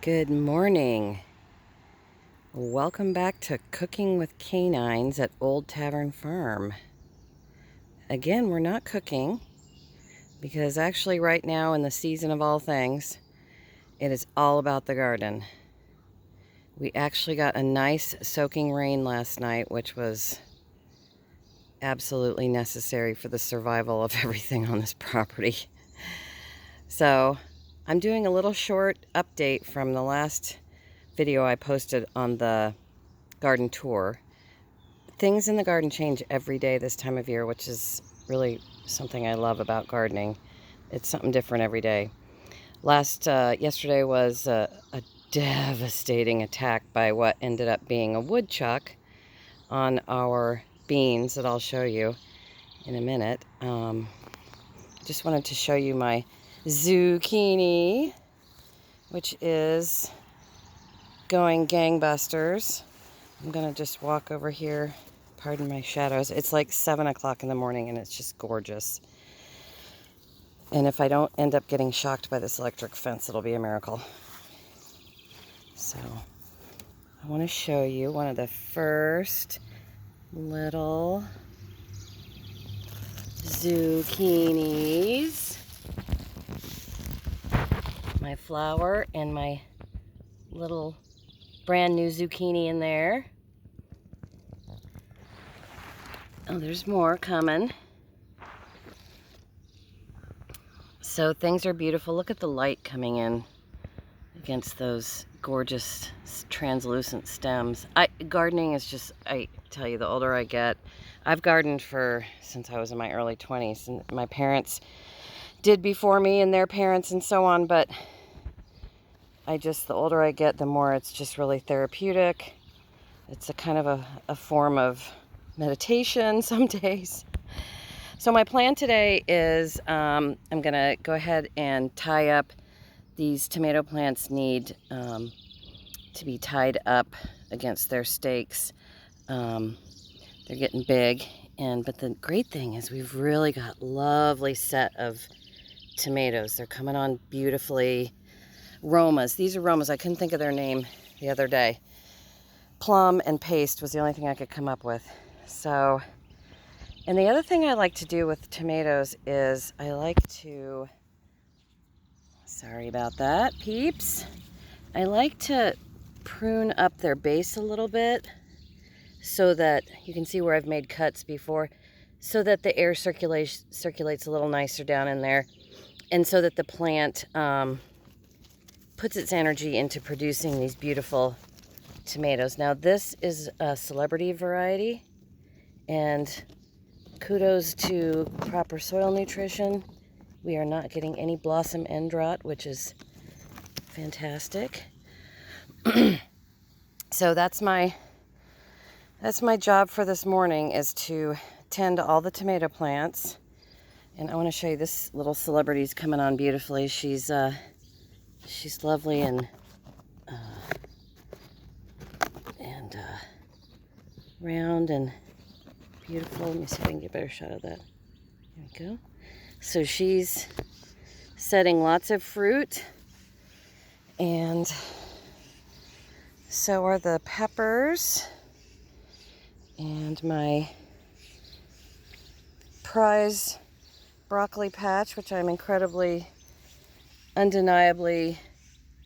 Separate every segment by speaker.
Speaker 1: Good morning. Welcome back to Cooking with Canines at Old Tavern Farm. Again, we're not cooking because actually right now in the season of all things, it is all about the garden. We actually got a nice soaking rain last night, which was absolutely necessary for the survival of everything on this property. So I'm doing a little short update from the last video I posted on the garden tour. Things in the garden change every day this time of year, which is really something I love about gardening. It's something different every day. Yesterday was a devastating attack by what ended up being a woodchuck on our beans that I'll show you in a minute. Just wanted to show you my zucchini, which is going gangbusters. I'm gonna just walk over here, pardon my shadows. It's like 7 o'clock in the morning and it's just gorgeous. And if I don't end up getting shocked by this electric fence, it'll be a miracle. So I want to show you one of the first little zucchinis. My flower and my little brand new zucchini in there. Oh, there's more coming. So things are beautiful. Look at the light coming in against those gorgeous translucent stems. Gardening is just, I tell you, the older I get, I've gardened since I was in my early 20s, and my parents did before me and their parents and so on, but the older I get, the more it's just really therapeutic. It's a kind of a form of meditation some days. So my plan today is I'm going to go ahead and tie up. These tomato plants need to be tied up against their stakes. They're getting big, but the great thing is we've really got lovely set of tomatoes. They're coming on beautifully. Romas. These are Romas. I couldn't think of their name the other day. Plum and paste was the only thing I could come up with. So, and the other thing I like to do with tomatoes is sorry about that, peeps. I like to prune up their base a little bit so that you can see where I've made cuts before, so that the air circulates a little nicer down in there, and so that the plant puts its energy into producing these beautiful tomatoes. Now this is a celebrity variety, and kudos to proper soil nutrition. We are not getting any blossom end rot, which is fantastic. So that's my job for this morning, is to tend to all the tomato plants. And I want to show you this little celebrity's coming on beautifully. She's lovely and round and beautiful. Let me see if I can get a better shot of that. There we go. So she's setting lots of fruit, and so are the peppers, and my prize broccoli patch, which I'm incredibly, undeniably,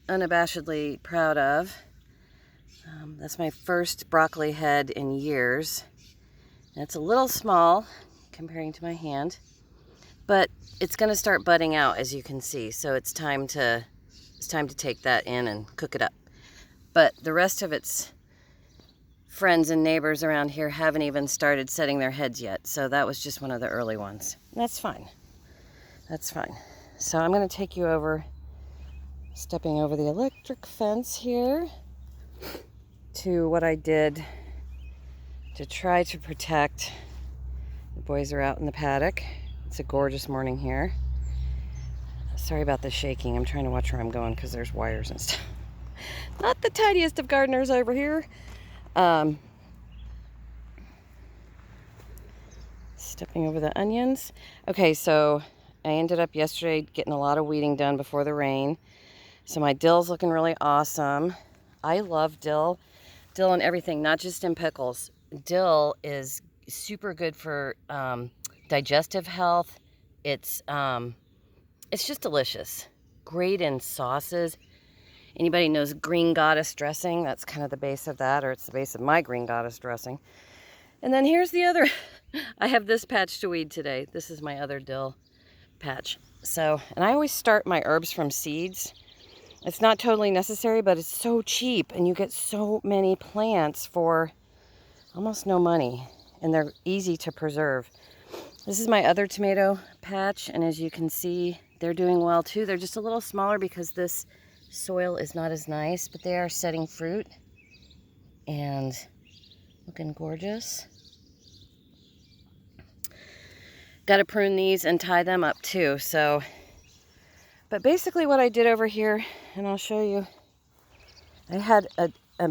Speaker 1: unabashedly proud of. That's my first broccoli head in years. And it's a little small comparing to my hand, but it's going to start budding out, as you can see. So it's time to take that in and cook it up. But the rest of its friends and neighbors around here haven't even started setting their heads yet. So that was just one of the early ones. That's fine. That's fine. So I'm going to take you over, stepping over the electric fence here, to what I did to try to protect. The boys are out in the paddock. It's a gorgeous morning here. Sorry about the shaking. I'm trying to watch where I'm going because there's wires and stuff. Not the tidiest of gardeners over here. Stepping over the onions. Okay, so I ended up yesterday getting a lot of weeding done before the rain. So my dill's looking really awesome. I love dill. Dill and everything, not just in pickles. Dill is super good for digestive health. It's just delicious. Great in sauces. Anybody knows green goddess dressing? That's kind of the base of that, or it's the base of my green goddess dressing. And then here's the other. I have this patch to weed today. This is my other dill patch. So, and I always start my herbs from seeds. It's not totally necessary, but it's so cheap, and you get so many plants for almost no money, and they're easy to preserve. This is my other tomato patch, and as you can see, they're doing well too. They're just a little smaller because this soil is not as nice, but they are setting fruit and looking gorgeous. Got to prune these and tie them up too. So, but basically what I did over here, and I'll show you, I had a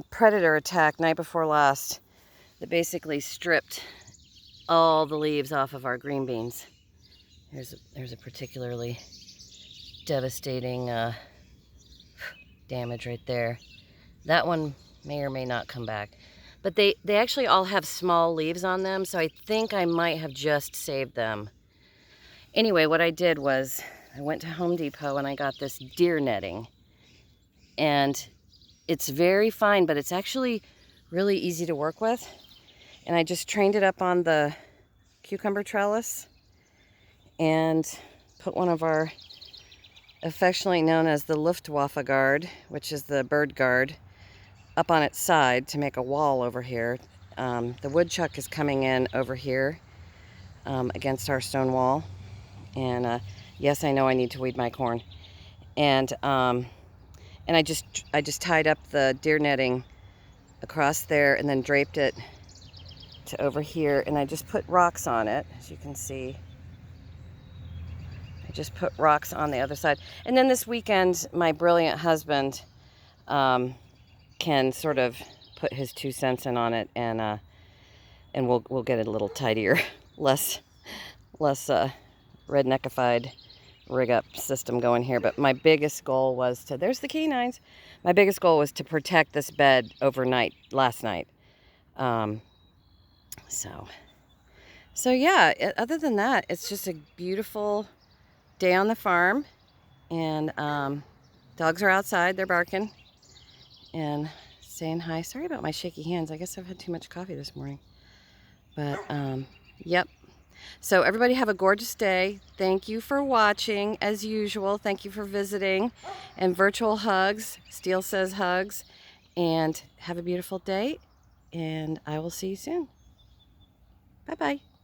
Speaker 1: predator attack night before last that basically stripped all the leaves off of our green beans. There's a particularly devastating damage right there. That one may or may not come back. But they actually all have small leaves on them, so I think I might have just saved them. Anyway, what I did was I went to Home Depot and I got this deer netting. And it's very fine, but it's actually really easy to work with. And I just trained it up on the cucumber trellis and put one of our affectionately known as the Luftwaffe guard, which is the bird guard, up on its side to make a wall over here. The woodchuck is coming in over here against our stone wall. And yes, I know I need to weed my corn. And I just tied up the deer netting across there and then draped it to over here. And I just put rocks on it, as you can see. I just put rocks on the other side. And then this weekend, my brilliant husband can sort of put his 2 cents in on it, and we'll get it a little tidier, less redneckified rig up system going here. But my biggest goal was to, there's the canines. My biggest goal was to protect this bed overnight, last night. So yeah, other than that, it's just a beautiful day on the farm, and dogs are outside, they're barking and saying hi. Sorry about my shaky hands. I guess I've had too much coffee this morning. But yep. So everybody have a gorgeous day. Thank you for watching as usual. Thank you for visiting, and virtual hugs. Steele says hugs. And have a beautiful day, and I will see you soon. Bye-bye.